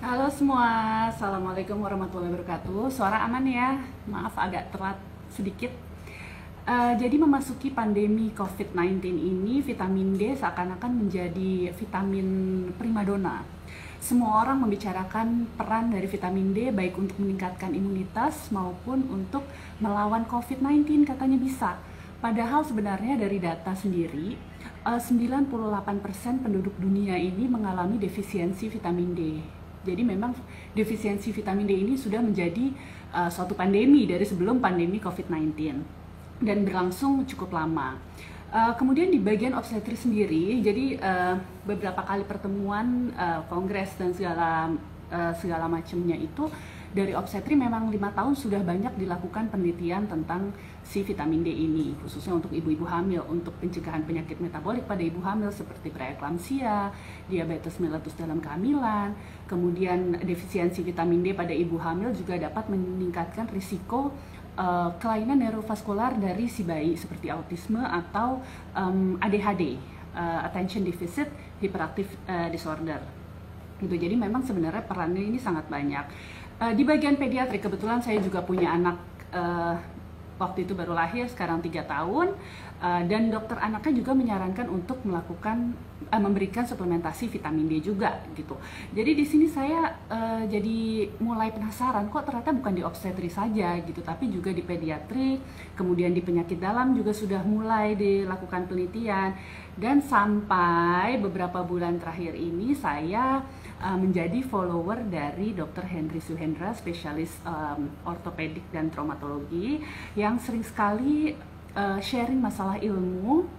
Halo semua, Assalamualaikum warahmatullahi wabarakatuh. Suara aman ya? Maaf agak telat sedikit. Jadi memasuki pandemi COVID-19 ini, vitamin D seakan-akan menjadi vitamin primadona. Semua orang membicarakan peran dari vitamin D baik untuk meningkatkan imunitas maupun untuk melawan COVID-19, katanya bisa. Padahal sebenarnya dari data sendiri, 98% penduduk dunia ini mengalami defisiensi vitamin D. Jadi memang defisiensi vitamin D ini sudah menjadi suatu pandemi dari sebelum pandemi COVID-19 dan berlangsung cukup lama. Kemudian di bagian obstetri sendiri, jadi beberapa kali pertemuan kongres dan segala macamnya itu dari obstetri memang 5 tahun sudah banyak dilakukan penelitian tentang si vitamin D ini, khususnya untuk ibu-ibu hamil, untuk pencegahan penyakit metabolik pada ibu hamil seperti preeklamsia, diabetes mellitus dalam kehamilan, kemudian defisiensi vitamin D pada ibu hamil juga dapat meningkatkan risiko kelainan neurovaskular dari si bayi seperti autisme atau ADHD, attention deficit hyperactive disorder. Gitu. Jadi memang sebenarnya perannya ini sangat banyak. Di bagian pediatri kebetulan saya juga punya anak waktu itu baru lahir, sekarang 3 tahun, dan dokter anaknya juga menyarankan untuk melakukan memberikan suplementasi vitamin D juga gitu. Jadi di sini saya jadi mulai penasaran, kok ternyata bukan di obstetri saja gitu, tapi juga di pediatri, kemudian di penyakit dalam juga sudah mulai dilakukan penelitian, dan sampai beberapa bulan terakhir ini saya menjadi follower dari Dr. Henry Suhendra, spesialis ortopedik dan traumatologi, yang sering sekali sharing masalah ilmu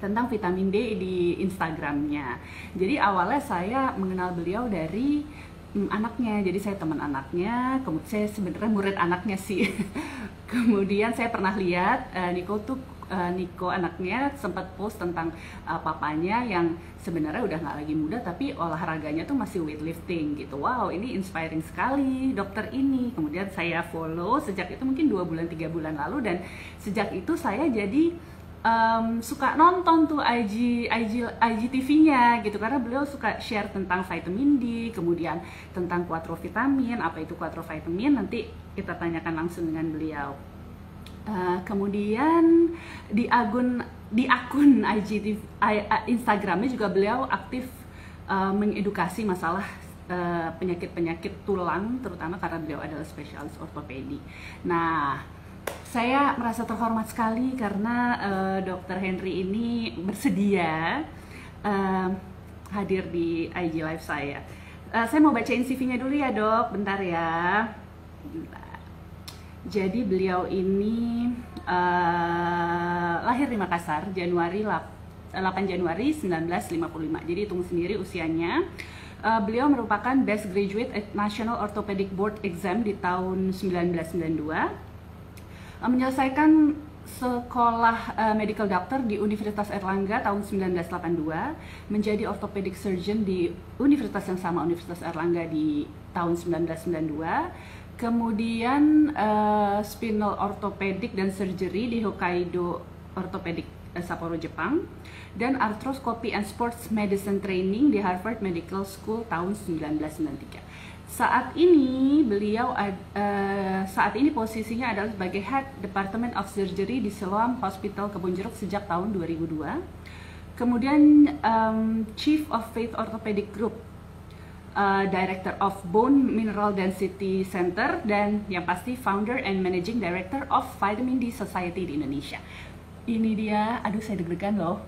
tentang vitamin D di Instagramnya. Jadi awalnya saya mengenal beliau dari anaknya, jadi saya teman anaknya, kemudian saya sebenarnya murid anaknya sih. Kemudian saya pernah lihat Niko anaknya sempat post tentang papanya yang sebenarnya udah nggak lagi muda tapi olahraganya tuh masih weightlifting gitu. Wow, ini inspiring sekali dokter ini. Kemudian saya follow sejak itu mungkin 2 bulan 3 bulan lalu, dan sejak itu saya jadi suka nonton tuh IGTV-nya gitu, karena beliau suka share tentang vitamin D, kemudian tentang quattro vitamin. Apa itu quattro vitamin? Nanti kita tanyakan langsung dengan beliau. Kemudian di akun IGTV, Instagramnya juga beliau aktif mengedukasi masalah penyakit-penyakit tulang, terutama karena beliau adalah spesialis ortopedi. Nah, saya merasa terhormat sekali karena Dr. Henry ini bersedia hadir di IG Live saya. Saya mau bacain CV-nya dulu ya dok, bentar ya. Jadi beliau ini lahir di Makassar, 8 Januari 1955. Jadi hitung sendiri usianya. Beliau merupakan best graduate at National Orthopedic Board Exam di tahun 1992. Menyelesaikan sekolah medical doctor di Universitas Erlangga tahun 1982, menjadi orthopedic surgeon di universitas yang sama, Universitas Erlangga, di tahun 1992. Kemudian spinal orthopedic dan surgery di Hokkaido Orthopedic Sapporo, Jepang, dan arthroscopy and sports medicine training di Harvard Medical School tahun 1993. Saat ini posisinya adalah sebagai Head Department of Surgery di Siloam Hospital Kebonjeruk sejak tahun 2002. Kemudian Chief of Faith Orthopedic Group, Director of Bone Mineral Density Center, dan yang pasti Founder and Managing Director of Vitamin D Society di Indonesia. Ini dia, aduh saya deg-degan loh.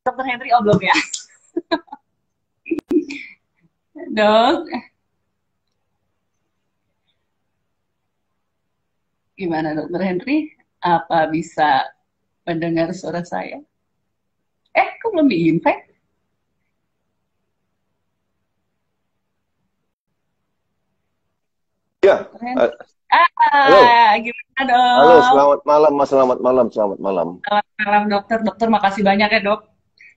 Dr. Henry belum ya? Dok, gimana Dr. Henry? Apa bisa mendengar suara saya? Kok belum di-invite? Ya, Dr. Henry? halo, Gimana halo, dok? selamat malam, Mas, selamat malam, selamat malam. Selamat malam dokter. Dokter makasih banyak ya dok,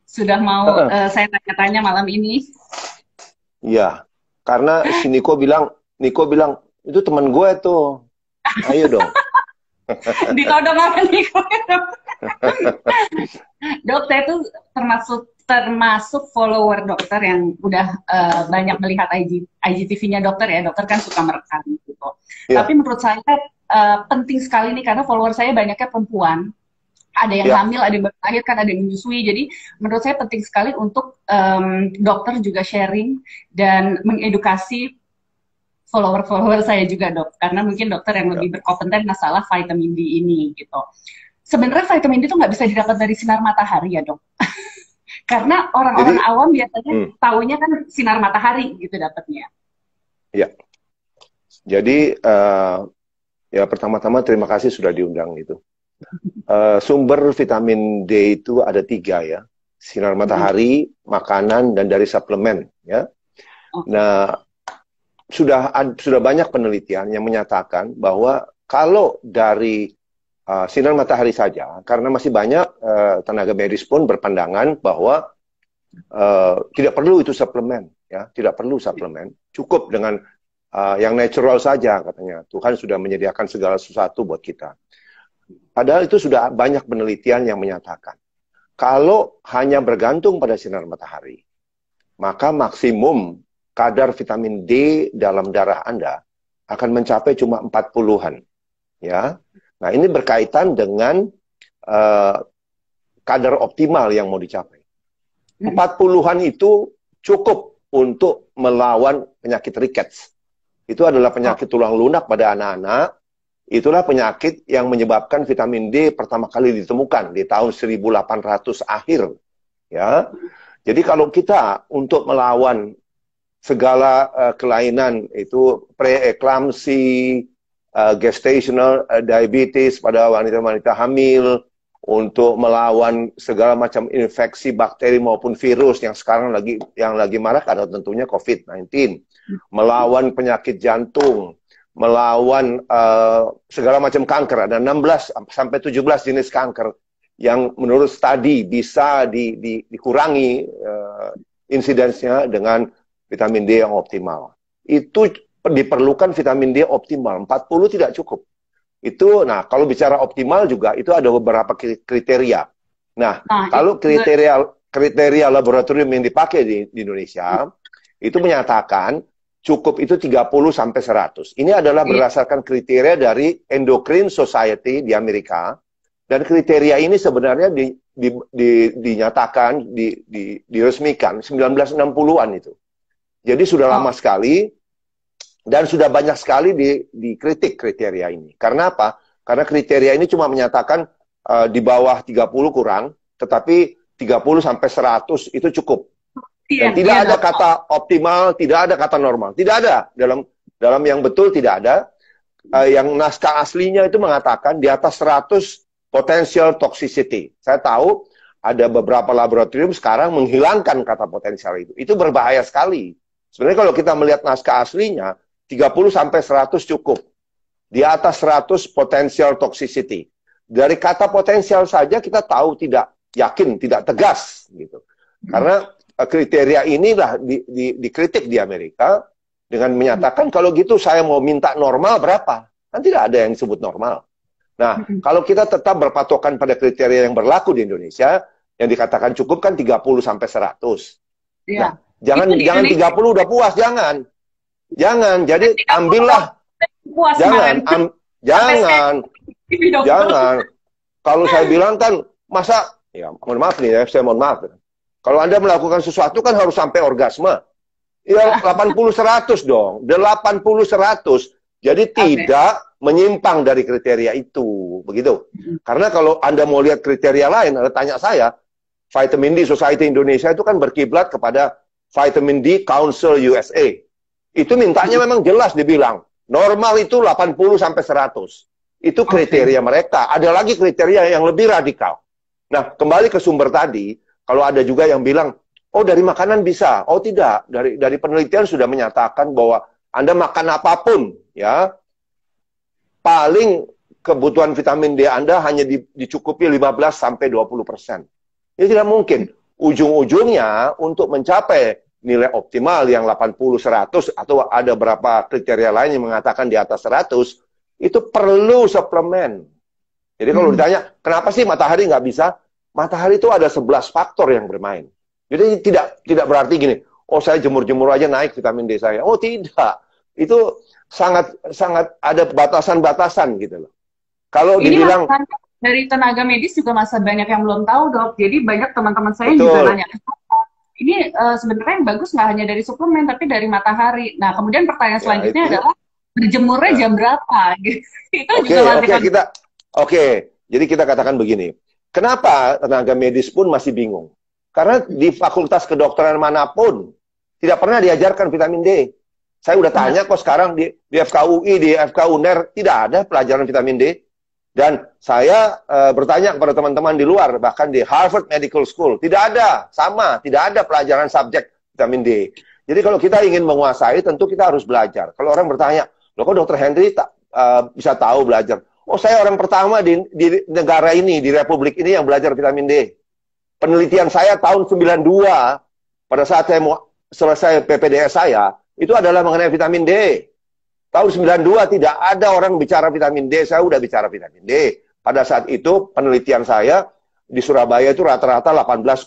sudah mau saya tanya-tanya malam ini. Iya, karena si Niko bilang itu teman gue tuh, ayo dong. Ditodong apa nih dok? Dok, saya tuh termasuk termasuk follower dokter yang udah banyak melihat IGTV-nya dokter ya. Dokter kan suka merekam gitu. Ya, Tapi menurut saya penting sekali nih karena follower saya banyaknya perempuan. Ada yang ya. hamil, ada yang baru lahir, ada yang menyusui. Jadi menurut saya penting sekali untuk dokter juga sharing dan mengedukasi follower-follower saya juga, Dok. Karena mungkin dokter yang Ya. lebih berkompeten masalah vitamin D ini gitu. Sebenarnya vitamin D itu nggak bisa didapat dari sinar matahari ya, Dok. Karena orang-orang Jadi, awam biasanya hmm, taunya kan sinar matahari gitu dapatnya. ya. Jadi, ya pertama-tama terima kasih sudah diundang itu. Sumber vitamin D itu ada 3 ya. Sinar matahari, makanan, dan dari suplemen ya. Nah, sudah banyak penelitian yang menyatakan bahwa kalau dari sinar matahari saja, karena masih banyak tenaga medis pun berpandangan bahwa tidak perlu itu suplemen, ya, tidak perlu suplemen, cukup dengan yang natural saja katanya. Tuhan sudah menyediakan segala sesuatu buat kita. Padahal itu sudah banyak penelitian yang menyatakan kalau hanya bergantung pada sinar matahari, maka maksimum kadar vitamin D dalam darah Anda akan mencapai cuma 40-an. Ya. Nah, ini berkaitan dengan kadar optimal yang mau dicapai. 40-an itu cukup untuk melawan penyakit rickets. Itu adalah penyakit tulang lunak pada anak-anak. Itulah penyakit yang menyebabkan vitamin D pertama kali ditemukan di tahun 1800 akhir. Ya. Jadi kalau kita untuk melawan segala kelainan itu preeklamsi, gestational diabetes pada wanita-wanita hamil, untuk melawan segala macam infeksi bakteri maupun virus yang sekarang lagi marak ada tentunya COVID-19, melawan penyakit jantung, melawan segala macam kanker. Ada 16 sampai 17 jenis kanker yang menurut studi bisa dikurangi insidensnya dengan vitamin D yang optimal. Itu diperlukan vitamin D optimal, 40 tidak cukup. Itu, nah kalau bicara optimal juga itu ada beberapa kriteria. Nah, kalau kriteria laboratorium yang dipakai di Indonesia itu menyatakan cukup itu 30 sampai 100. Ini adalah berdasarkan kriteria dari Endocrine Society di Amerika. Dan kriteria ini sebenarnya dinyatakan, diresmikan 1960-an itu. Jadi sudah lama sekali dan sudah banyak sekali dikritik kriteria ini. Karena apa? Karena kriteria ini cuma menyatakan di bawah 30 kurang, tetapi 30 sampai 100 itu cukup. Dan tidak ada kata optimal, tidak ada kata normal. Tidak ada. Dalam yang betul tidak ada. Yang naskah aslinya itu mengatakan di atas 100 potential toxicity. Saya tahu ada beberapa laboratorium sekarang menghilangkan kata potensial itu. Itu berbahaya sekali. Sebenarnya kalau kita melihat naskah aslinya, 30 sampai 100 cukup. Di atas 100 potential toxicity. Dari kata potensial saja kita tahu tidak yakin, tidak tegas gitu. Karena kriteria inilah dikritik di Amerika dengan menyatakan kalau gitu saya mau minta normal berapa? Kan tidak ada yang disebut normal. Nah, kalau kita tetap berpatokan pada kriteria yang berlaku di Indonesia, yang dikatakan cukup kan 30 sampai 100. Nah, jangan 30 udah puas, jangan. Jadi ambillah. Jangan. Kalau saya bilang kan, masa, ya mohon maaf nih ya, saya mohon maaf. Kalau Anda melakukan sesuatu kan harus sampai orgasme. Ya 80-100 dong. 80-100. Jadi tidak menyimpang dari kriteria itu. Begitu. Karena kalau Anda mau lihat kriteria lain, Anda tanya saya, Vitamin D Society Indonesia itu kan berkiblat kepada Vitamin D Council USA. Itu mintanya memang jelas dibilang. Normal itu 80 sampai 100. Itu kriteria mereka. Ada lagi kriteria yang lebih radikal. Nah, kembali ke sumber tadi, kalau ada juga yang bilang, oh dari makanan bisa. Oh tidak, dari penelitian sudah menyatakan bahwa Anda makan apapun, ya, paling kebutuhan vitamin D Anda hanya dicukupi 15 sampai 20%. Ini tidak mungkin. Ujung-ujungnya untuk mencapai nilai optimal yang 80-100 atau ada berapa kriteria lain yang mengatakan di atas 100, itu perlu suplemen. Jadi kalau ditanya, kenapa sih matahari nggak bisa? Matahari itu ada 11 faktor yang bermain. Jadi tidak berarti gini, oh saya jemur-jemur aja naik vitamin D saya. Oh tidak, itu sangat sangat ada batasan-batasan gitu loh. Kalau Ini dibilang masalahnya dari tenaga medis juga masih banyak yang belum tahu, Dok. Jadi banyak teman-teman saya juga betul, nanya, ini sebenarnya yang bagus nggak hanya dari suplemen, tapi dari matahari. Nah, kemudian pertanyaan ya selanjutnya itu. adalah, berjemurnya Nah, jam berapa? Gitu. Itu oke, juga masih oke kita, oke. Jadi kita katakan begini, kenapa tenaga medis pun masih bingung? Karena di fakultas kedokteran manapun tidak pernah diajarkan vitamin D. Saya udah benar. tanya kok sekarang di FKUI, di FK UNER tidak ada pelajaran vitamin D. Dan saya bertanya kepada teman-teman di luar, bahkan di Harvard Medical School, tidak ada, sama, tidak ada pelajaran subjek vitamin D. Jadi kalau kita ingin menguasai, tentu kita harus belajar. Kalau orang bertanya, loh kok Dr. Henry bisa tahu belajar? Oh, saya orang pertama di negara ini, di republik ini yang belajar vitamin D. Penelitian saya tahun 92, pada saat saya mau selesai PPDS saya, itu adalah mengenai vitamin D. Tahun 92 tidak ada orang bicara vitamin D, saya udah bicara vitamin D. Pada saat itu penelitian saya di Surabaya itu rata-rata 18,2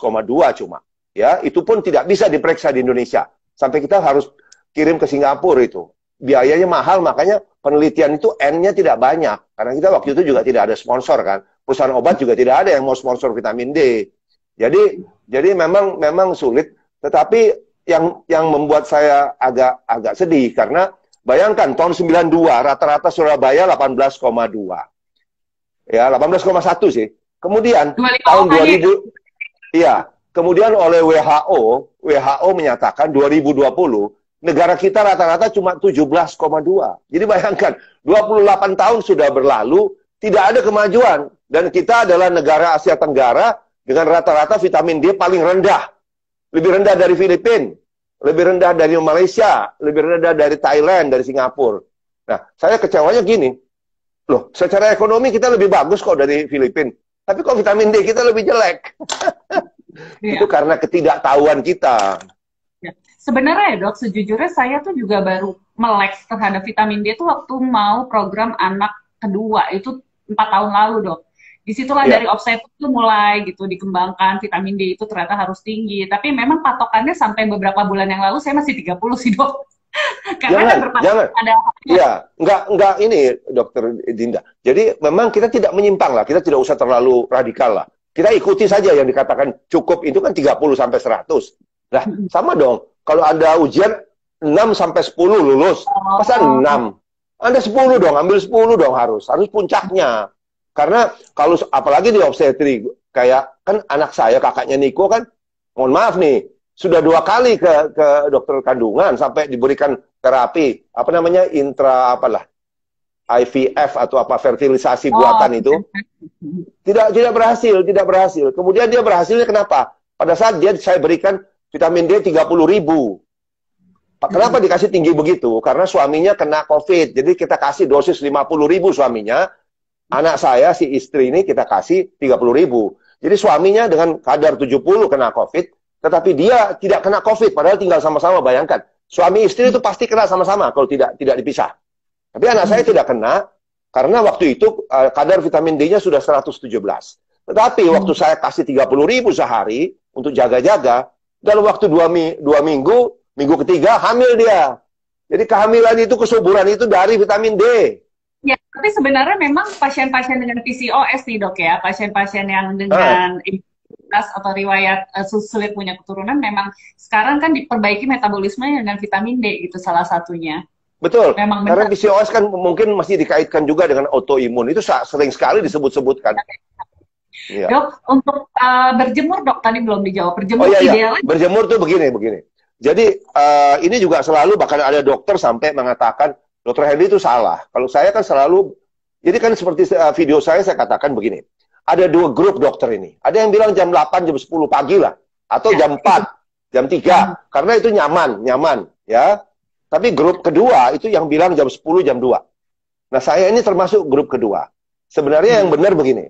cuma. Ya, itu pun tidak bisa diperiksa di Indonesia. Sampai kita harus kirim ke Singapura itu. Biayanya mahal, makanya penelitian itu N-nya tidak banyak. Karena kita waktu itu juga tidak ada sponsor kan. Perusahaan obat juga tidak ada yang mau sponsor vitamin D. Jadi memang sulit. Tetapi yang membuat saya agak sedih karena bayangkan tahun 92 rata-rata Surabaya 18,2. Ya, 18,1 sih. Kemudian 25 tahun kali. 2000 iya, kemudian oleh WHO menyatakan 2020 negara kita rata-rata cuma 17,2. Jadi bayangkan 28 tahun sudah berlalu tidak ada kemajuan dan kita adalah negara Asia Tenggara dengan rata-rata vitamin D paling rendah. Lebih rendah dari Filipina, lebih rendah dari Malaysia, lebih rendah dari Thailand, dari Singapura. Nah, saya kecewanya gini, loh, secara ekonomi kita lebih bagus kok dari Filipina, tapi kok vitamin D kita lebih jelek. Iya. Itu karena ketidaktahuan kita. Ya. Sebenarnya ya, Dok, sejujurnya saya tuh juga baru melek terhadap vitamin D itu waktu mau program anak kedua, itu 4 tahun lalu, Dok. Disitulah dari Ya, offset itu mulai gitu dikembangkan, vitamin D itu ternyata harus tinggi. Tapi memang patokannya sampai beberapa bulan yang lalu saya masih 30 sih, Dok. Karena kan jangan. ada Ya, enggak ini, Dokter Dinda. Jadi memang kita tidak menyimpang lah, kita tidak usah terlalu radikal lah. Kita ikuti saja yang dikatakan cukup itu kan 30 sampai 100. Nah, sama dong. Kalau Anda ujian 6 sampai 10 lulus, masa 6? Anda 10 dong, ambil 10 dong harus puncaknya. Karena kalau apalagi di obstetri, kayak kan anak saya, kakaknya Niko kan, mohon maaf nih, sudah 2 kali ke dokter kandungan sampai diberikan terapi, apa namanya, IVF atau apa, fertilisasi buatan itu. Tidak berhasil. Kemudian dia berhasilnya kenapa? Pada saat saya berikan vitamin D 30.000. Kenapa dikasih tinggi begitu? Karena suaminya kena COVID. Jadi kita kasih dosis 50.000 suaminya. Anak saya, si istri ini kita kasih 30.000. Jadi suaminya dengan kadar 70 kena COVID, tetapi dia tidak kena COVID, padahal tinggal sama-sama. Bayangkan, suami istri itu pasti kena sama-sama kalau tidak dipisah. Tapi anak saya tidak kena, karena waktu itu kadar vitamin D-nya sudah 117. Tetapi waktu saya kasih 30.000 sehari untuk jaga-jaga, dalam waktu 2 minggu, minggu ketiga hamil dia. Jadi kehamilan itu, kesuburan itu dari vitamin D. Ya, tapi sebenarnya memang pasien-pasien dengan PCOS nih, Dok, ya, pasien-pasien yang dengan obesitas atau riwayat sulit punya keturunan, memang sekarang kan diperbaiki metabolismenya dengan vitamin D, gitu salah satunya. Betul, Memang karena benar. PCOS kan mungkin masih dikaitkan juga dengan autoimun. Itu sering sekali disebut-sebutkan. Ya. Dok, untuk berjemur, Dok, tadi belum dijawab. Berjemur Iya. idealnya Berjemur tuh begini. Jadi ini juga selalu bahkan ada dokter sampai mengatakan, Dokter Henry itu salah. Kalau saya kan selalu, jadi kan seperti video saya katakan begini. Ada 2 grup dokter ini. Ada yang bilang jam 8, jam 10 pagi lah. Atau jam 4, jam 3. Karena itu nyaman. Ya. Tapi grup kedua itu yang bilang jam 10, jam 2. Nah, saya ini termasuk grup kedua. Sebenarnya yang benar begini.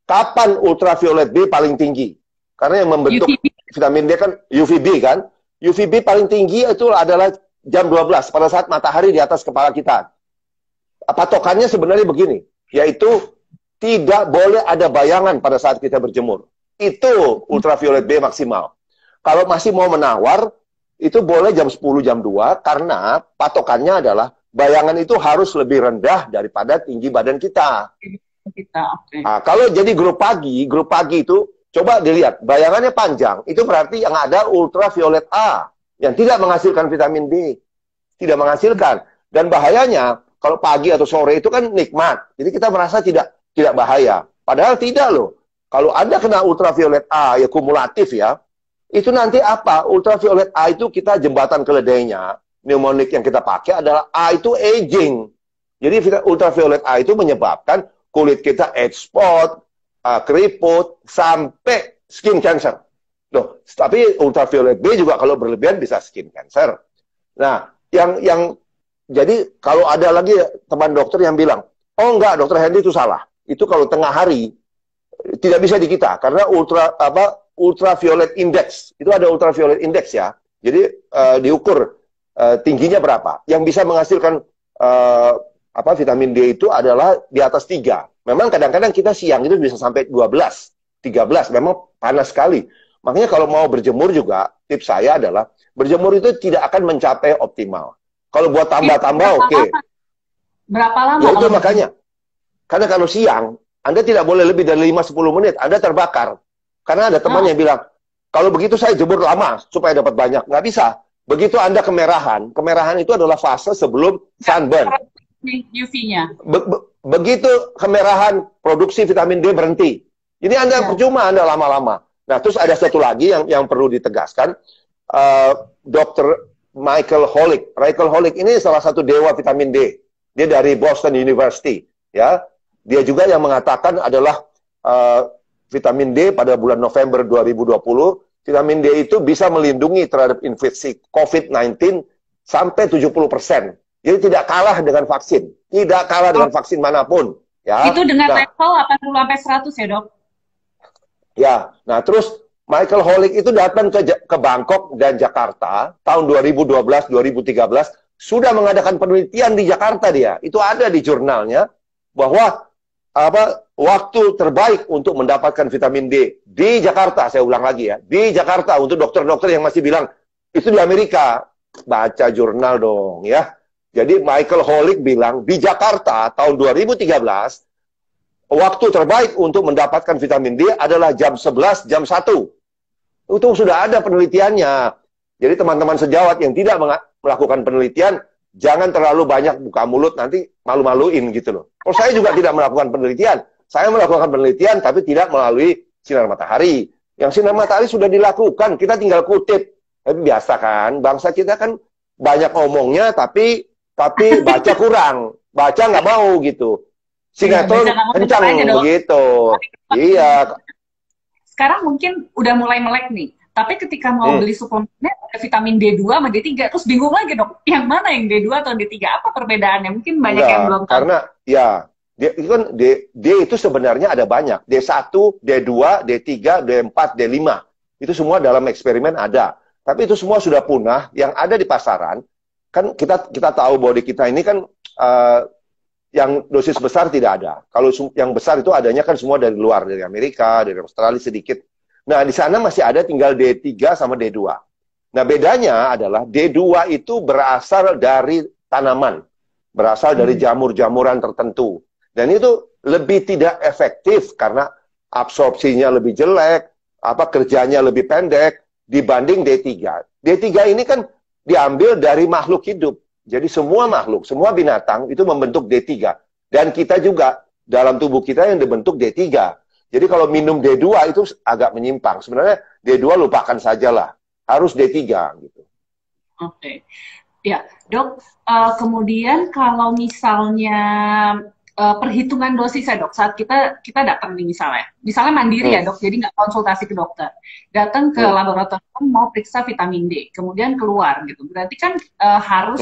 Kapan ultraviolet B paling tinggi? Karena yang membentuk vitamin D kan UVB kan. UVB paling tinggi itu adalah jam 12, pada saat matahari di atas kepala kita. Patokannya sebenarnya begini, yaitu tidak boleh ada bayangan pada saat kita berjemur. Itu ultraviolet B maksimal. Kalau masih mau menawar, itu boleh jam 10, jam 2, karena patokannya adalah bayangan itu harus lebih rendah daripada tinggi badan kita. Nah, kalau jadi grup pagi itu, coba dilihat, bayangannya panjang, itu berarti yang ada ultraviolet A, yang tidak menghasilkan vitamin D. Tidak menghasilkan. Dan bahayanya, kalau pagi atau sore itu kan nikmat. Jadi kita merasa tidak bahaya. Padahal tidak loh. Kalau Anda kena ultraviolet A, ya kumulatif ya, itu nanti apa? Ultraviolet A itu kita jembatan keledainya, mnemonik yang kita pakai adalah A itu aging. Jadi ultraviolet A itu menyebabkan kulit kita age spot, keriput, sampai skin cancer. Loh, tapi ultraviolet B juga kalau berlebihan bisa skin cancer. Nah, jadi kalau ada lagi teman dokter yang bilang, oh enggak, dokter Hendy itu salah. Itu kalau tengah hari tidak bisa di kita karena ultraviolet index. Itu ada ultraviolet index ya. Jadi diukur tingginya berapa. Yang bisa menghasilkan vitamin D itu adalah di atas 3. Memang kadang-kadang kita siang itu bisa sampai 12, 13. Memang panas sekali. Makanya kalau mau berjemur juga, tips saya adalah berjemur itu tidak akan mencapai optimal. Kalau buat tambah-tambah oke. Berapa lama? Ya itu makanya. Karena kalau siang, Anda tidak boleh lebih dari 5-10 menit. Anda terbakar. Karena ada teman yang bilang, kalau begitu saya jemur lama supaya dapat banyak. Nggak bisa. Begitu Anda kemerahan itu adalah fase sebelum sunburn. UV-nya. Begitu kemerahan, produksi vitamin D berhenti. Jadi Anda percuma Anda lama-lama. Nah, terus ada satu lagi yang perlu ditegaskan. Dr. Michael Holick. Michael Holick ini salah satu dewa vitamin D. Dia dari Boston University. Ya, dia juga yang mengatakan adalah vitamin D pada bulan November 2020, vitamin D itu bisa melindungi terhadap infeksi COVID-19 sampai 70%. Jadi tidak kalah dengan vaksin. Tidak kalah dengan vaksin manapun. Ya. Itu dengan level 80-100 ya, Dok? Ya, nah terus Michael Holick itu datang ke Bangkok dan Jakarta tahun 2012-2013, sudah mengadakan penelitian di Jakarta dia. Itu ada di jurnalnya bahwa waktu terbaik untuk mendapatkan vitamin D di Jakarta, saya ulang lagi ya, di Jakarta untuk dokter-dokter yang masih bilang itu di Amerika. Baca jurnal dong ya. Jadi Michael Holick bilang di Jakarta tahun 2013 waktu terbaik untuk mendapatkan vitamin D adalah jam 11, jam 1. Itu sudah ada penelitiannya. Jadi teman-teman sejawat yang tidak melakukan penelitian, jangan terlalu banyak buka mulut, nanti malu-maluin gitu loh. Oh, saya juga tidak melakukan penelitian. Saya melakukan penelitian, tapi tidak melalui sinar matahari. Yang sinar matahari sudah dilakukan, kita tinggal kutip. Tapi biasa kan, bangsa kita kan banyak ngomongnya, tapi baca kurang. Baca nggak mau gitu. Sinetron kencang begitu. Iya. Sekarang mungkin udah mulai melek nih. Tapi ketika mau beli suplemennya ada vitamin D2 sama D3, terus bingung lagi dok, yang mana yang D2 atau D3? Apa perbedaannya? Mungkin banyak yang belum tahu. Karena ya, itu kan D itu sebenarnya ada banyak. D1, D2, D3, D4, D5. Itu semua dalam eksperimen ada. Tapi itu semua sudah punah. Yang ada di pasaran, kan kita tahu body kita ini kan yang dosis besar tidak ada. Kalau yang besar itu adanya kan semua dari luar, dari Amerika, dari Australia sedikit. Nah, di sana masih ada tinggal D3 sama D2. Nah, bedanya adalah D2 itu berasal dari tanaman. Berasal dari jamur-jamuran tertentu. Dan itu lebih tidak efektif karena absorpsinya lebih jelek, kerjanya lebih pendek dibanding D3. D3 ini kan diambil dari makhluk hidup. Jadi semua makhluk, semua binatang itu membentuk D3. Dan kita juga dalam tubuh kita yang dibentuk D3. Jadi kalau minum D2 itu agak menyimpang. Sebenarnya D2 lupakan sajalah. Harus D3 gitu. Oke. Ya, Dok, kemudian kalau misalnya perhitungan dosisnya, Dok, saat kita datang nih misalnya mandiri ya, Dok, jadi nggak konsultasi ke dokter. Datang ke laboratorium mau periksa vitamin D, kemudian keluar gitu. Berarti kan harus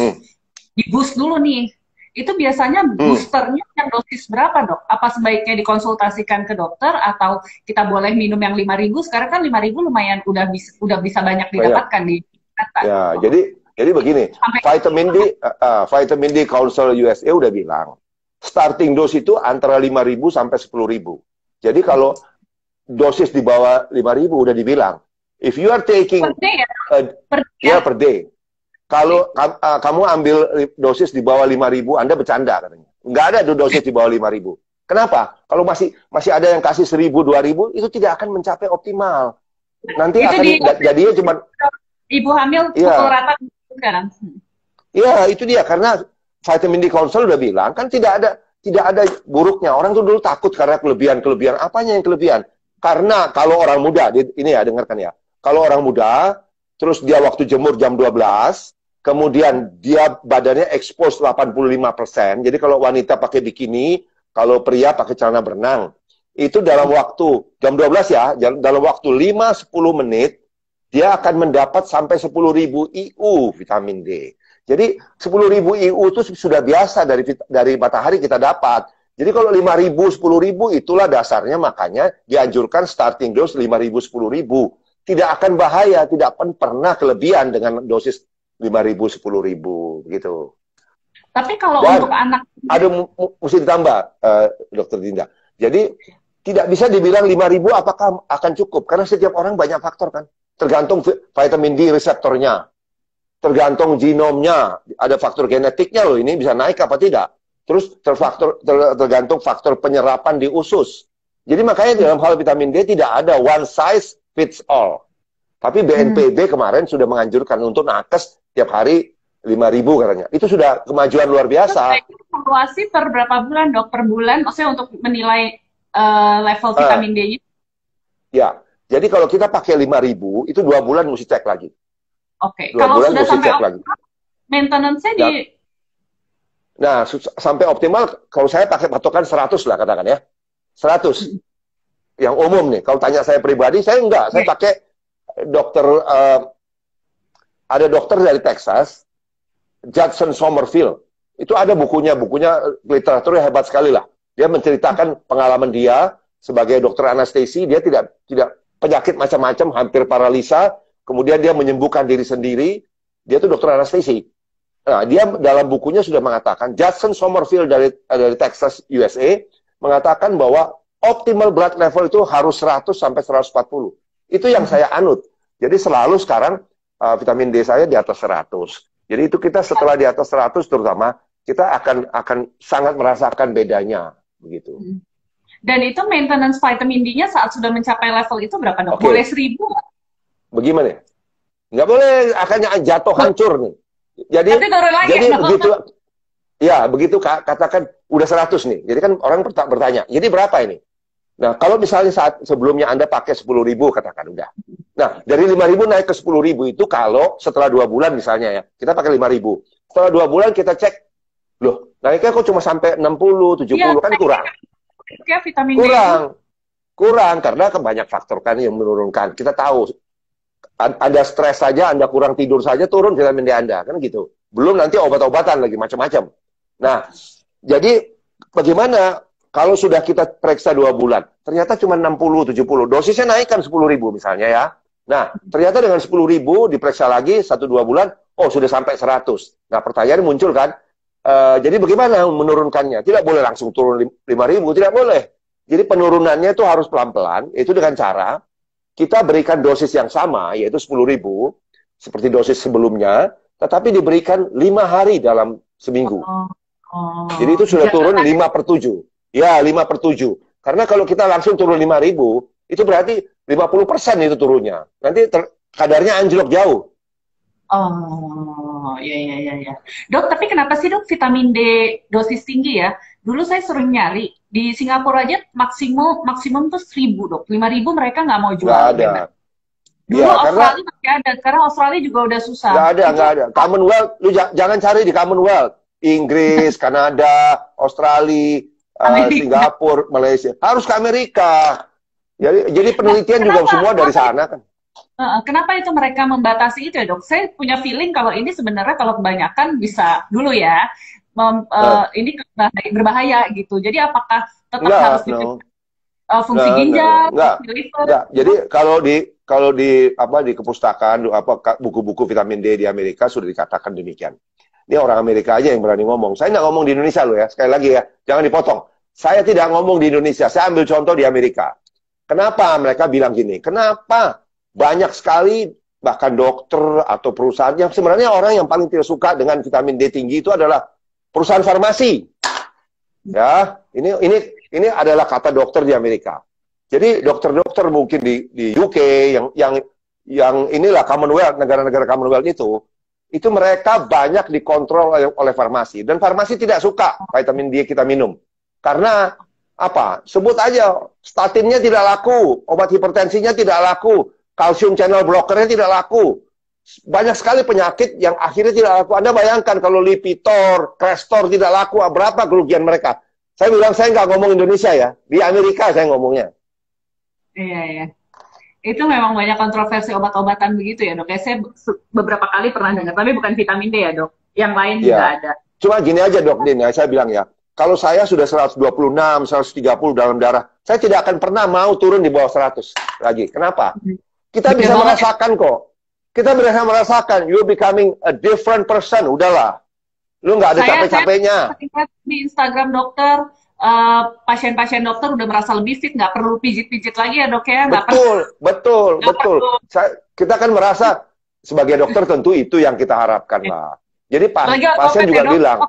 di-boost dulu nih. Itu biasanya boosternya yang dosis berapa, Dok? Apa sebaiknya dikonsultasikan ke dokter atau kita boleh minum yang 5.000? Sekarang kan 5.000 lumayan udah bisa banyak didapatkan di Jakarta. Ya, jadi begini, Vitamin D Council USA udah bilang, starting dose itu antara 5.000 sampai 10.000. Jadi kalau dosis di bawah 5.000 udah dibilang, If you are taking Per day ya? Per day ya? ya per day. Kalau kamu ambil dosis di bawah 5.000, Anda bercanda katanya. Nggak ada dosis di bawah 5.000. Kenapa? Kalau masih ada yang kasih 1.000, 2.000, itu tidak akan mencapai optimal. Nanti Itu akan jadinya cuma ibu hamil Iya. pukul rata sekarang. Iya, itu dia karena Vitamin D Council udah bilang kan tidak ada buruknya. Orang tuh dulu takut karena kelebihan. Apanya yang kelebihan? Karena kalau orang muda, ini ya dengarkan ya. Kalau orang muda, terus dia waktu jemur jam 12, kemudian dia badannya expose 85%. Jadi kalau wanita pakai bikini, kalau pria pakai celana berenang, itu dalam waktu jam 12 ya, dalam waktu 5-10 menit dia akan mendapat sampai 10.000 IU vitamin D. Jadi 10.000 IU itu sudah biasa dari matahari kita dapat. Jadi kalau 5.000, 10.000 itulah dasarnya, makanya dianjurkan starting dose 5.000, 10.000. Tidak akan bahaya, tidak akan pernah kelebihan dengan dosis 5.000, 10.000 gitu. Tapi kalau Dan untuk anak ada mesti ditambah, Dokter Dinda. Jadi tidak bisa dibilang 5.000 apakah akan cukup, karena setiap orang banyak faktor kan. Tergantung vitamin D reseptornya, tergantung genomnya, ada faktor genetiknya loh, ini bisa naik apa tidak. Terus tergantung faktor penyerapan di usus. Jadi makanya dalam hal vitamin D tidak ada one size fits all. Tapi BNPB kemarin sudah menganjurkan untuk nakes tiap hari 5.000 katanya. Itu sudah kemajuan luar biasa. evaluasi per berapa bulan dok? Per bulan, maksudnya untuk menilai level vitamin D-nya? Ya, jadi kalau kita pakai 5.000, itu 2 bulan mesti cek lagi. Oke, 2 kalau bulan sudah mesti sampai cek lagi. maintenance-nya di... Nah, sampai optimal, kalau saya pakai patokan 100 lah katakan ya. 100. Yang umum nih, kalau tanya saya pribadi, saya enggak. Saya pakai dokter, ada dokter dari Texas, Judson Somerville. Itu ada bukunya literaturnya hebat sekali lah. Dia menceritakan pengalaman dia sebagai dokter anestesi, dia tidak penyakit macam-macam, hampir paralisa, kemudian dia menyembuhkan diri sendiri, dia tuh dokter anestesi. Nah, dia dalam bukunya sudah mengatakan, Judson Somerville dari Texas, USA, mengatakan bahwa optimal blood level itu harus 100 sampai 140. Itu yang saya anut. Jadi selalu sekarang vitamin D saya di atas 100. Jadi itu kita setelah di atas 100 terutama, kita akan sangat merasakan bedanya. Begitu. Dan itu maintenance vitamin D-nya saat sudah mencapai level itu berapa dok? Okay. Boleh 1.000? Bagaimana? Nggak boleh, akannya jatuh hancur nih. Jadi begitu, ya begitu katakan udah 100 nih. Jadi kan orang bertanya, jadi berapa ini? Nah, kalau misalnya saat sebelumnya Anda pakai 10.000 katakan udah. Nah, dari 5.000 naik ke 10.000 itu kalau setelah 2 bulan misalnya ya, kita pakai 5.000. Setelah 2 bulan kita cek, loh, naiknya kok cuma sampai 60, 70 ya, kan kurang. Ya, vitamin kurang karena banyak faktor kan yang menurunkan. Kita tahu Anda stres saja, Anda kurang tidur saja, turun vitamin D Anda, kan gitu. Belum nanti obat-obatan lagi, macam-macam. Nah, jadi bagaimana kalau sudah kita periksa 2 bulan, ternyata cuma 60, 70, dosisnya naikkan 10.000 misalnya ya. Nah, ternyata dengan 10.000 diperiksa lagi 1-2 bulan, oh sudah sampai 100. Nah, pertanyaan muncul kan, jadi bagaimana menurunkannya? Tidak boleh langsung turun 5.000, tidak boleh. Jadi penurunannya itu harus pelan-pelan, itu dengan cara kita berikan dosis yang sama, yaitu 10.000, seperti dosis sebelumnya, tetapi diberikan 5 hari dalam seminggu. Jadi itu sudah turun 5/7. Ya, 5/7. Karena kalau kita langsung turun 5.000, itu berarti 50% itu turunnya. Nanti kadarnya anjlok jauh. Oh, ya. Dok, tapi kenapa sih dok vitamin D dosis tinggi ya? Dulu saya sering nyari, di Singapura aja maksimum tuh 1.000 dok. 5.000 mereka nggak mau jual. Nggak ada. Dulu ya, Australia masih ada, sekarang Australia juga udah susah. Nggak ada. Commonwealth, lu jangan cari di Commonwealth. Inggris, Kanada, Australia, Singapura, Malaysia. Harus ke Amerika. Jadi penelitian juga semua dari sana kan. Kenapa itu mereka membatasi itu ya dok? Saya punya feeling kalau ini sebenarnya kalau kebanyakan bisa dulu ya, ini berbahaya gitu. Jadi apakah tetap harus fungsi ginjal, liver? Jadi kalau di kepustakaan buku-buku vitamin D di Amerika sudah dikatakan demikian. Ini orang Amerika aja yang berani ngomong. Saya nggak ngomong di Indonesia loh ya. Sekali lagi ya, jangan dipotong. Saya tidak ngomong di Indonesia. Saya ambil contoh di Amerika. Kenapa mereka bilang gini? Kenapa banyak sekali bahkan dokter atau perusahaan yang sebenarnya orang yang paling tidak suka dengan vitamin D tinggi itu adalah perusahaan farmasi. Ya, ini adalah kata dokter di Amerika. Jadi dokter-dokter mungkin di UK yang inilah Commonwealth, negara-negara Commonwealth itu mereka banyak dikontrol oleh farmasi, dan farmasi tidak suka vitamin D kita minum. Karena apa? Sebut aja, statinnya tidak laku, obat hipertensinya tidak laku, kalsium channel blockernya tidak laku. Banyak sekali penyakit yang akhirnya tidak laku. Anda bayangkan kalau Lipitor, Crestor tidak laku, berapa kerugian mereka? Saya bilang, saya nggak ngomong Indonesia ya, di Amerika saya ngomongnya. Iya, iya. Itu memang banyak kontroversi obat-obatan begitu ya dok. Ya, saya beberapa kali pernah dengar, tapi bukan vitamin D ya dok. Yang lain juga ada. Cuma gini aja dok Din, ya, saya bilang ya, kalau saya sudah 126, 130 dalam darah, saya tidak akan pernah mau turun di bawah 100 lagi. Kenapa? Kita bisa merasakan kok. Kita bisa merasakan, you becoming a different person. Udahlah. Lu nggak ada capek-capeknya. Saya di Instagram dokter, pasien-pasien dokter udah merasa lebih fit, nggak perlu pijit-pijit lagi ya dok ya. Betul. Kita kan merasa, sebagai dokter tentu itu yang kita harapkan lah. Jadi pasien juga bilang,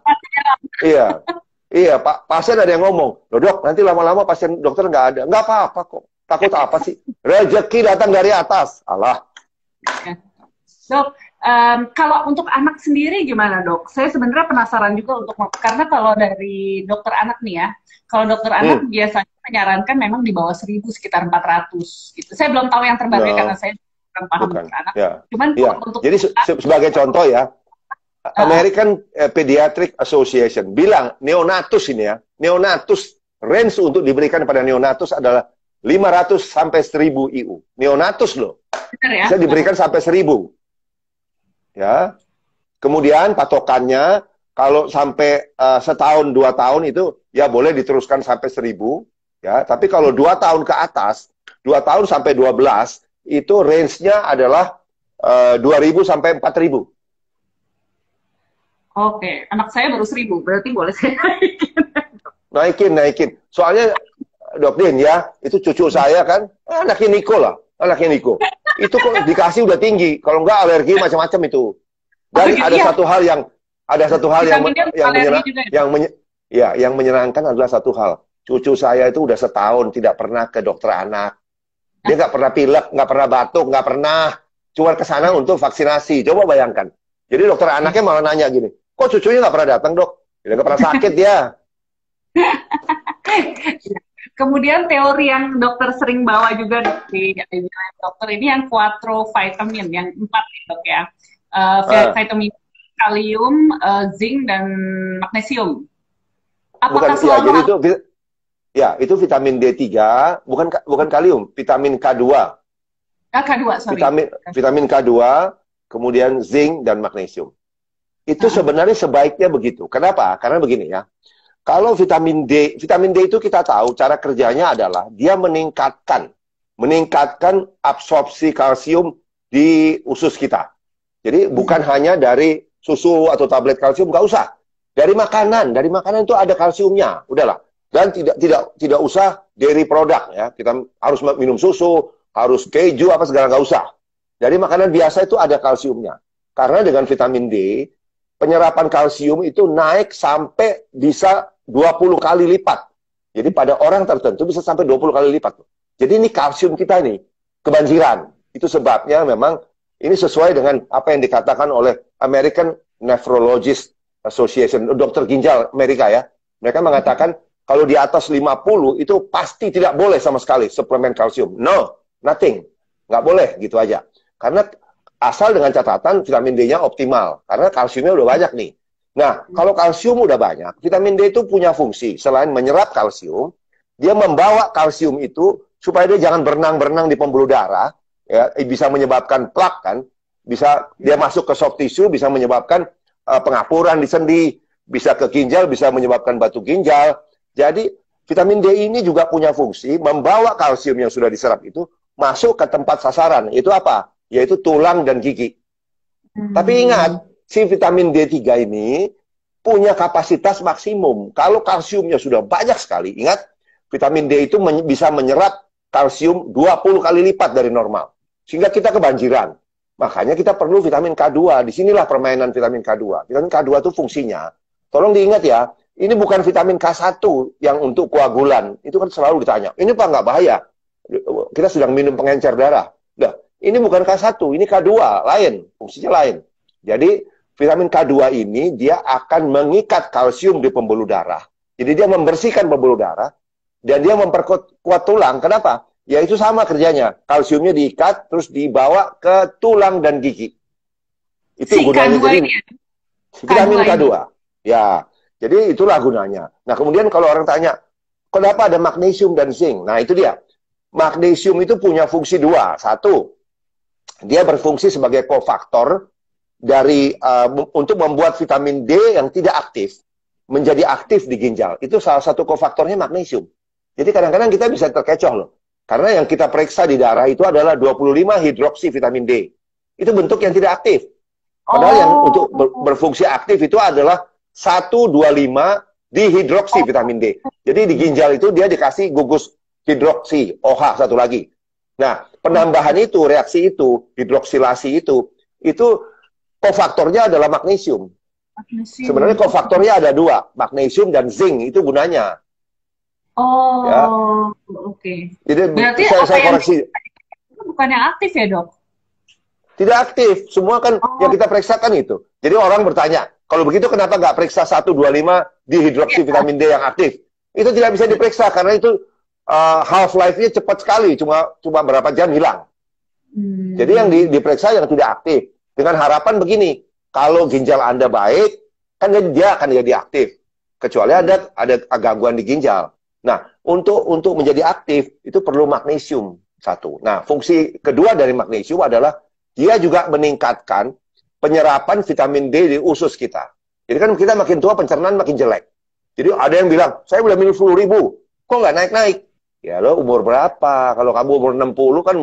iya, pasien ada yang ngomong, loh dok, nanti lama-lama pasien dokter nggak ada. Nggak apa-apa kok. Takut apa sih? Rezeki datang dari atas. Alah. Dok, kalau untuk anak sendiri gimana dok? Saya sebenarnya penasaran juga karena kalau dari dokter anak nih ya, kalau dokter anak biasanya menyarankan memang di bawah 1000, sekitar 400 gitu. Saya belum tahu yang terbaru karena saya kurang paham dokter anak. Cuman untuk jadi sebagai contoh ya, American Pediatric Association bilang neonatus ini ya, neonatus range untuk diberikan pada neonatus adalah 500 sampai 1000 IU. Neonatus loh. Benar ya? Bisa diberikan sampai 1000. Ya, kemudian patokannya kalau sampai setahun 2 tahun itu ya boleh diteruskan sampai 1000, ya. Tapi kalau 2 tahun ke atas, 2 tahun sampai 12 itu range-nya adalah 2000 sampai 4000. Oke, anak saya baru 1000, berarti boleh saya naikin. Soalnya Dok Din ya, itu cucu saya kan, anaknya Niko lah, anaknya Niko. Itu kok dikasih udah tinggi, kalau enggak alergi macam-macam itu. Dan ada satu hal yang menyenangkan adalah satu hal. Cucu saya itu udah setahun tidak pernah ke dokter anak. Dia nggak pernah pilek, nggak pernah batuk, nggak pernah. Cuma ke sana untuk vaksinasi. Coba bayangkan. Jadi dokter anaknya malah nanya gini, kok cucunya nggak pernah datang dok? Dia nggak pernah sakit dia. Kemudian teori yang dokter sering bawa juga di dokter ini yang quattro vitamin, yang 4 dok ya. Vitamin kalium, zinc, dan magnesium. Apakah jadi itu vitamin D3, bukan kalium, vitamin K2. K2, sorry. Vitamin K2, kemudian zinc dan magnesium. Itu sebenarnya sebaiknya begitu. Kenapa? Karena begini ya. Kalau vitamin D itu kita tahu cara kerjanya adalah dia meningkatkan absorpsi kalsium di usus kita. Jadi bukan hanya dari susu atau tablet kalsium, nggak usah. Dari makanan itu ada kalsiumnya, udahlah. Dan tidak usah dairy product ya. Kita harus minum susu, harus keju apa segala, nggak usah. Dari makanan biasa itu ada kalsiumnya. Karena dengan vitamin D, penyerapan kalsium itu naik sampai bisa 20 kali lipat. Jadi pada orang tertentu bisa sampai 20 kali lipat. Jadi ini kalsium kita nih kebanjiran. Itu sebabnya memang ini sesuai dengan apa yang dikatakan oleh American Nephrologist Association, dokter ginjal Amerika ya. Mereka mengatakan kalau di atas 50 itu pasti tidak boleh sama sekali suplemen kalsium. No, nothing. Nggak boleh gitu aja. Karena asal dengan catatan vitamin D-nya optimal. Karena kalsiumnya udah banyak nih. Nah, kalau kalsium udah banyak, vitamin D itu punya fungsi. Selain menyerap kalsium, dia membawa kalsium itu supaya dia jangan berenang-berenang di pembuluh darah. Ya, bisa menyebabkan plak kan. Bisa dia masuk ke soft tissue, bisa menyebabkan pengapuran di sendi. Bisa ke ginjal, bisa menyebabkan batu ginjal. Jadi, vitamin D ini juga punya fungsi membawa kalsium yang sudah diserap itu masuk ke tempat sasaran. Itu apa? Yaitu tulang dan gigi. Tapi ingat, si vitamin D3 ini punya kapasitas maksimum. Kalau kalsiumnya sudah banyak sekali, ingat, vitamin D itu bisa menyerap kalsium 20 kali lipat dari normal. sehingga kita kebanjiran. Makanya kita perlu vitamin K2. Disinilah permainan vitamin K2. Vitamin K2 itu fungsinya, tolong diingat ya, ini bukan vitamin K1 yang untuk koagulan. Itu kan selalu ditanya, ini Pak nggak bahaya? Kita sedang minum pengencer darah. Nah, ini bukan K1, ini K2, lain, fungsinya lain. Jadi, vitamin K2 ini dia akan mengikat kalsium di pembuluh darah. Jadi dia membersihkan pembuluh darah dan dia memperkuat tulang. Kenapa? Ya itu sama kerjanya. Kalsiumnya diikat terus dibawa ke tulang dan gigi. Itu gunanya. K2 jadi ini ya? vitamin K2. Ya. Jadi itulah gunanya. Nah, kemudian kalau orang tanya, kenapa ada magnesium dan zinc? Nah, itu dia. Magnesium itu punya fungsi dua. Satu, dia berfungsi sebagai kofaktor dari untuk membuat vitamin D yang tidak aktif menjadi aktif di ginjal. Itu salah satu kofaktornya magnesium. Jadi kadang-kadang kita bisa terkecoh loh. Karena yang kita periksa di darah itu adalah 25 hidroksi vitamin D. Itu bentuk yang tidak aktif. Padahal yang untuk berfungsi aktif itu adalah 125 dihidroksi vitamin D. Jadi di ginjal itu dia dikasih gugus hidroksi, OH satu lagi. Nah, penambahan itu, reaksi itu, hidroksilasi itu kofaktornya adalah magnesium. Sebenarnya kofaktornya ada dua, magnesium dan zinc, itu gunanya. Oh, ya. Oke. Jadi berarti saya koreksi. Itu bukan yang aktif ya, Dok? Tidak aktif, semua kan yang kita periksakan itu. Jadi orang bertanya, kalau begitu kenapa nggak periksa 125 dihidroksi vitamin D yang aktif? Itu tidak bisa diperiksa karena itu half-life-nya cepat sekali, cuma berapa jam hilang. Jadi yang diperiksa yang tidak aktif. Dengan harapan begini, kalau ginjal Anda baik, kan dia akan jadi aktif. Kecuali ada gangguan di ginjal. Nah, untuk menjadi aktif, itu perlu magnesium, satu. Nah, fungsi kedua dari magnesium adalah dia juga meningkatkan penyerapan vitamin D di usus kita. Jadi kan kita makin tua, pencernaan makin jelek. Jadi ada yang bilang, saya udah minum 10.000, kok nggak naik-naik? Ya lo umur berapa? Kalau kamu umur 60 kan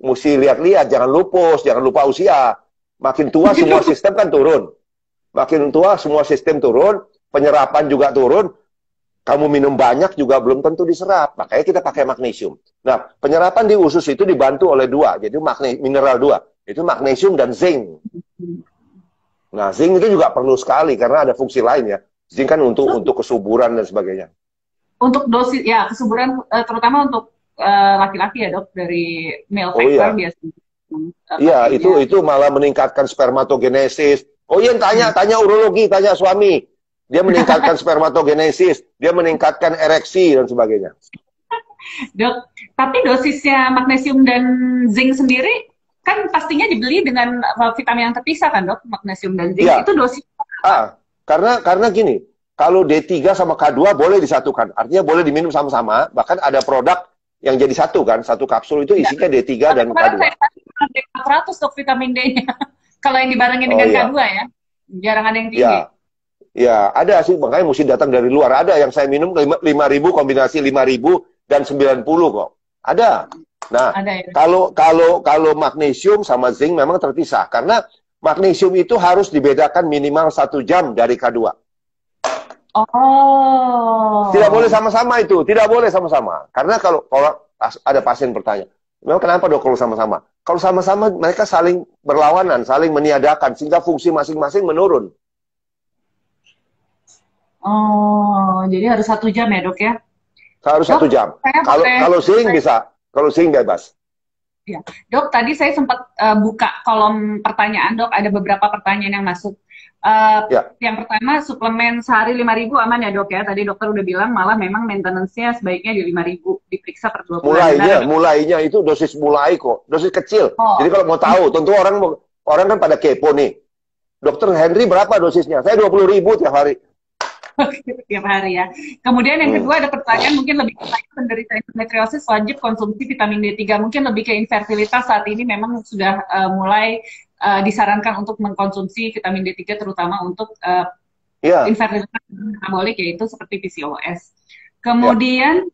mesti lihat-lihat, jangan lupus, jangan lupa usia. Makin tua semua sistem kan turun. Makin tua semua sistem turun, penyerapan juga turun. Kamu minum banyak juga belum tentu diserap. Makanya kita pakai magnesium. Nah, penyerapan di usus itu dibantu oleh dua. Jadi mineral dua. Itu magnesium dan zinc. Nah, zinc itu juga perlu sekali karena ada fungsi lain ya. Zinc kan untuk kesuburan dan sebagainya. Untuk dosis, ya kesuburan terutama untuk laki-laki ya, Dok, dari male factor biasanya. Iya, itu malah meningkatkan spermatogenesis. Oh iya, tanya urologi, tanya suami. Dia meningkatkan spermatogenesis, dia meningkatkan ereksi dan sebagainya. Dok, tapi dosisnya magnesium dan zinc sendiri kan pastinya dibeli dengan vitamin yang terpisah kan, Dok? Magnesium dan zinc itu dosis. Karena gini, kalau D3 sama K2 boleh disatukan, artinya boleh diminum sama-sama. Bahkan ada produk yang jadi satu kan, satu kapsul itu isinya D3 dan K2. Ada 400 Dok vitamin D-nya. Kalau yang dibarengin dengan K2 ya, jarang ada yang tinggi. Ya, ada sih, makanya mesti datang dari luar. Ada yang saya minum 5.000, kombinasi 5.000 dan 90 kok. Ada. Nah, ada, ya. Kalau magnesium sama zinc memang terpisah. Karena magnesium itu harus dibedakan minimal 1 jam dari K2. Oh. Tidak boleh sama-sama itu. Tidak boleh sama-sama. Karena kalau ada pasien bertanya, memang kenapa dok kalau sama-sama? Kalau sama-sama mereka saling berlawanan, saling meniadakan, sehingga fungsi masing-masing menurun. Oh, jadi harus 1 jam ya dok ya? Harus dok, 1 jam. Kalau zinc bisa, kalau zinc bebas. Ya. Dok, tadi saya sempat buka kolom pertanyaan, dok. Ada beberapa pertanyaan yang masuk. Yang pertama, suplemen sehari 5.000 aman ya dok ya? Tadi dokter udah bilang malah memang maintenance-nya sebaiknya di 5.000, diperiksa per 2 bulan. Mulainya itu dosis mulai kok, dosis kecil. Jadi kalau mau tahu, tentu orang kan pada kepo nih. Dokter Henry berapa dosisnya? Saya 20.000 tiap hari. Tiap hari ya. Kemudian yang kedua ada pertanyaan mungkin lebih ke penderita endometriosis wajib konsumsi vitamin D3. Mungkin lebih ke infertilitas saat ini memang sudah mulai disarankan untuk mengkonsumsi vitamin D3 terutama untuk infertilitas metabolik yaitu seperti PCOS. Kemudian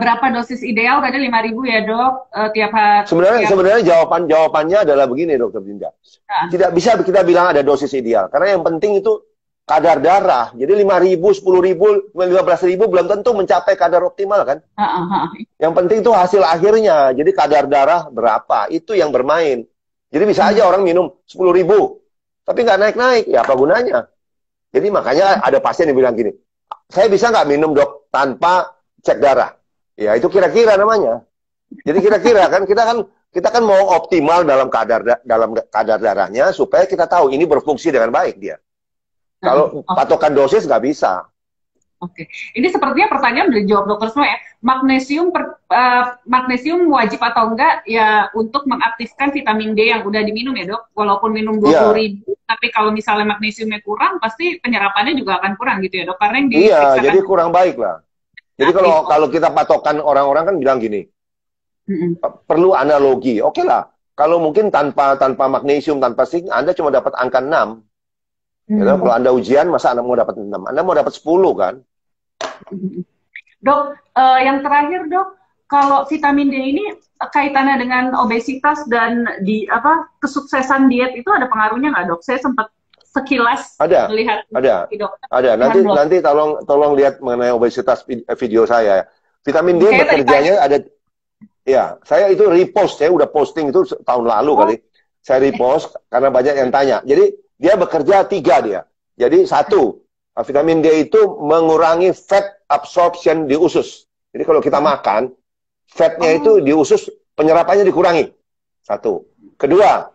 berapa dosis ideal? Tadi 5.000 ya dok tiap hari. Sebenarnya jawabannya adalah begini dokter Dinda. Tidak bisa kita bilang ada dosis ideal karena yang penting itu kadar darah. Jadi 5.000, 10.000, 15.000 belum tentu mencapai kadar optimal kan. Yang penting itu hasil akhirnya. Jadi kadar darah berapa, itu yang bermain. Jadi bisa aja orang minum 10.000, tapi nggak naik-naik, ya apa gunanya? Jadi makanya ada pasien yang bilang gini, saya bisa nggak minum dok tanpa cek darah? Ya itu kira-kira namanya. Jadi kira-kira kan kita kan mau optimal dalam kadar darahnya supaya kita tahu ini berfungsi dengan baik dia. Kalau patokan dosis nggak bisa. Oke, ini sepertinya pertanyaan udah dijawab dokter semua ya. Magnesium wajib atau enggak ya untuk mengaktifkan vitamin D yang udah diminum ya dok? Walaupun minum 20.000, tapi kalau misalnya magnesiumnya kurang, pasti penyerapannya juga akan kurang gitu ya dok? Karena yang jadi kurang baik lah. Jadi kalau kita patokan orang-orang kan bilang gini, perlu analogi. Oke lah, kalau mungkin tanpa magnesium, tanpa zinc, Anda cuma dapat angka 6. Ya, kalau Anda ujian, masa Anda mau dapat 6? Anda mau dapat 10 kan? Dok, yang terakhir dok, kalau vitamin D ini kaitannya dengan obesitas dan kesuksesan diet itu ada pengaruhnya nggak dok? Saya sempat sekilas melihat. Ada. Nanti tolong lihat mengenai obesitas video saya. Vitamin D bekerjanya ada. Ya, saya itu repost, saya udah posting itu tahun lalu kali. Saya repost karena banyak yang tanya. Jadi dia bekerja 3 dia. Jadi 1, vitamin D itu mengurangi fat absorption di usus. Jadi kalau kita makan, fatnya itu di usus penyerapannya dikurangi. 1. Kedua,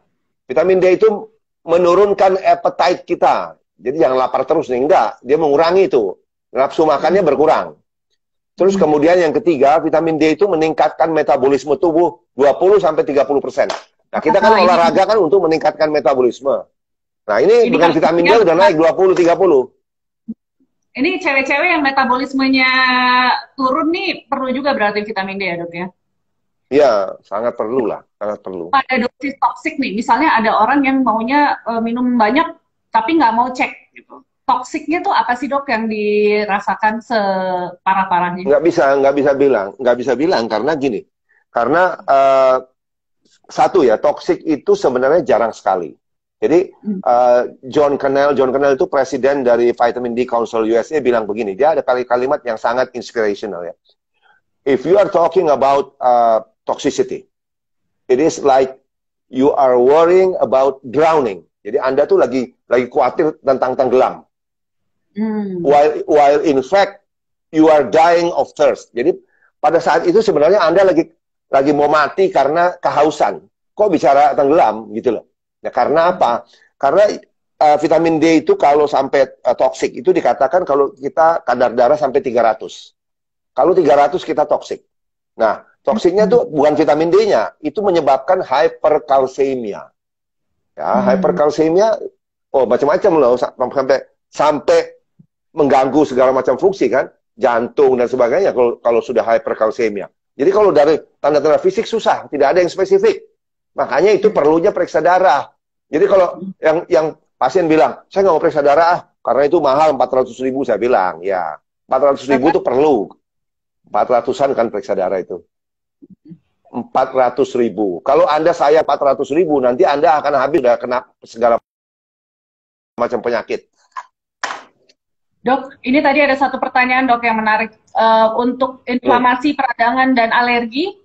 vitamin D itu menurunkan appetite kita. Jadi jangan lapar terus nih, enggak. Dia mengurangi itu. Nafsu makannya berkurang. Terus kemudian yang ketiga, vitamin D itu meningkatkan metabolisme tubuh 20-30%. Nah, kita kan olahraga kan untuk meningkatkan metabolisme. Nah, ini dengan vitamin D udah naik 20-30. Ini cewek-cewek yang metabolismenya turun nih, perlu juga berarti vitamin D ya dok ya? Iya, sangat perlu lah, sangat perlu. Pada dosis toksik nih, misalnya ada orang yang maunya minum banyak, tapi nggak mau cek gitu. Toksiknya tuh apa sih dok yang dirasakan separah-parahnya? Nggak bisa bilang karena gini, karena satu ya, toksik itu sebenarnya jarang sekali. Jadi John Cannell itu presiden dari Vitamin D Council USA bilang begini, dia ada kalimat yang sangat inspirational ya. If you are talking about toxicity, it is like you are worrying about drowning. Jadi Anda tuh lagi khawatir tentang tenggelam. While in fact you are dying of thirst. Jadi pada saat itu sebenarnya Anda lagi mau mati karena kehausan. Kok bicara tenggelam gitu loh. Ya, karena apa? Karena vitamin D itu kalau sampai toksik itu dikatakan kalau kita kadar darah sampai 300. Kalau 300 kita toksik. Nah, toksiknya tuh bukan vitamin D-nya, itu menyebabkan hyperkalsemia. Ya, hyperkalsemia macam-macam loh sampai mengganggu segala macam fungsi kan, jantung dan sebagainya kalau sudah hyperkalsemia. Jadi kalau dari tanda-tanda fisik susah, tidak ada yang spesifik. Makanya itu perlunya periksa darah. Jadi kalau yang pasien bilang, saya nggak mau periksa darah karena itu mahal 400.000, saya bilang, ya 400.000 itu perlu. 400-an kan periksa darah itu. 400.000. Kalau Anda saya 400.000, nanti Anda akan habis udah kena segala macam penyakit. Dok, ini tadi ada satu pertanyaan dok yang menarik. Untuk inflamasi peradangan dan alergi,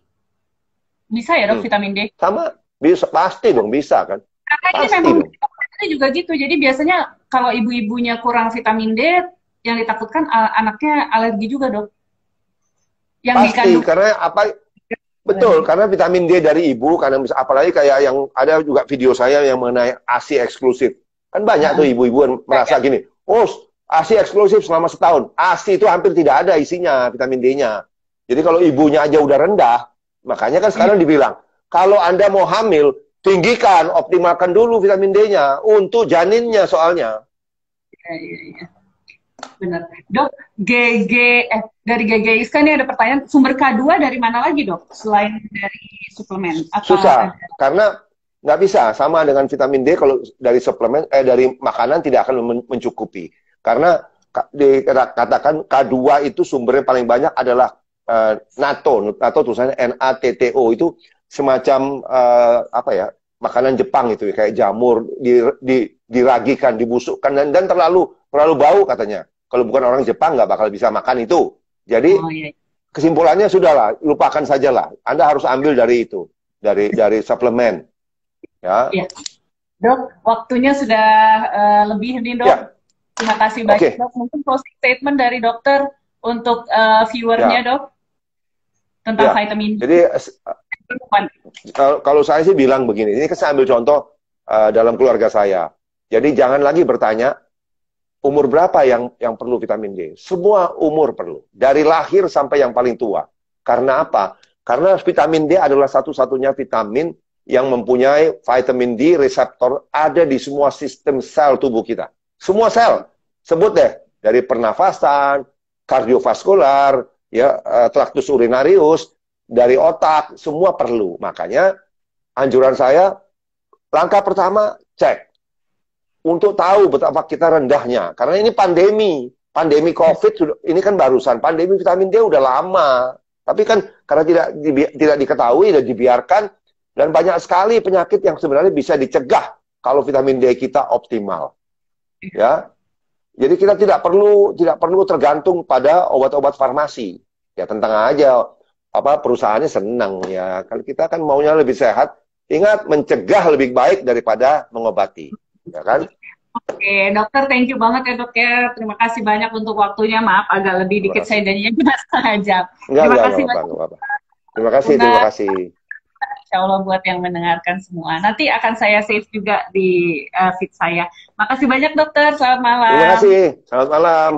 bisa ya dok vitamin D? Sama, pasti dong bisa kan. Karena ini memang ini juga gitu. Jadi biasanya kalau ibu-ibunya kurang vitamin D, yang ditakutkan anaknya alergi juga dok. Yang pasti, dikandung. Karena apa? Betul, karena vitamin D dari ibu, karena apalagi kayak yang ada juga video saya yang mengenai ASI eksklusif. Kan banyak tuh ibu-ibu yang merasa gini, ASI eksklusif selama setahun. ASI itu hampir tidak ada isinya, vitamin D-nya. Jadi kalau ibunya aja udah rendah, makanya kan sekarang dibilang, kalau Anda mau hamil, tinggikan, optimalkan dulu vitamin D-nya untuk janinnya soalnya. Iya. Benar. Dok, dari GGIS kan ini ada pertanyaan, sumber K2 dari mana lagi dok? Selain dari suplemen? Susah, karena nggak bisa. Sama dengan vitamin D, kalau dari suplemen, dari makanan tidak akan mencukupi. Karena dikatakan K2 itu sumbernya paling banyak adalah natto tulisannya NATTO, itu semacam makanan Jepang itu kayak jamur diragikan, dibusukkan dan terlalu bau katanya. Kalau bukan orang Jepang nggak bakal bisa makan itu. Jadi iya. kesimpulannya sudahlah, lupakan sajalah. Anda harus ambil dari itu, dari suplemen. Ya. Iya. Dok, waktunya sudah lebih nih, Dok. Ya. Terima kasih banyak, Dok. Mungkin closing statement dari dokter untuk viewernya, Dok, tentang vitamin D. Jadi kalau saya sih bilang begini, ini saya ambil contoh dalam keluarga saya. Jadi jangan lagi bertanya umur berapa yang perlu vitamin D. Semua umur perlu, dari lahir sampai yang paling tua. Karena apa? Karena vitamin D adalah satu-satunya vitamin yang mempunyai vitamin D reseptor ada di semua sistem sel tubuh kita. Semua sel, sebut deh, dari pernafasan, kardiovaskular, ya, traktus urinarius, dari otak, semua perlu. Makanya anjuran saya, langkah pertama, cek. Untuk tahu betapa kita rendahnya. Karena ini pandemi COVID, ini kan barusan. Pandemi vitamin D udah lama. Tapi kan karena tidak diketahui dan dibiarkan, dan banyak sekali penyakit yang sebenarnya bisa dicegah kalau vitamin D kita optimal. Ya. Jadi kita tidak perlu tergantung pada obat-obat farmasi. Ya tenang aja, perusahaannya senang ya. Kalau kita kan maunya lebih sehat, ingat mencegah lebih baik daripada mengobati, ya kan? Oke, dokter, thank you banget ya, Dok ya. Terima kasih banyak untuk waktunya. Maaf agak lebih dikit, saya janjinya cuma setengah jam. Terima kasih banyak. Terima kasih. Insya Allah buat yang mendengarkan semua. Nanti akan saya save juga di feed saya. Makasih banyak, dokter. Selamat malam. Terima kasih. Selamat malam.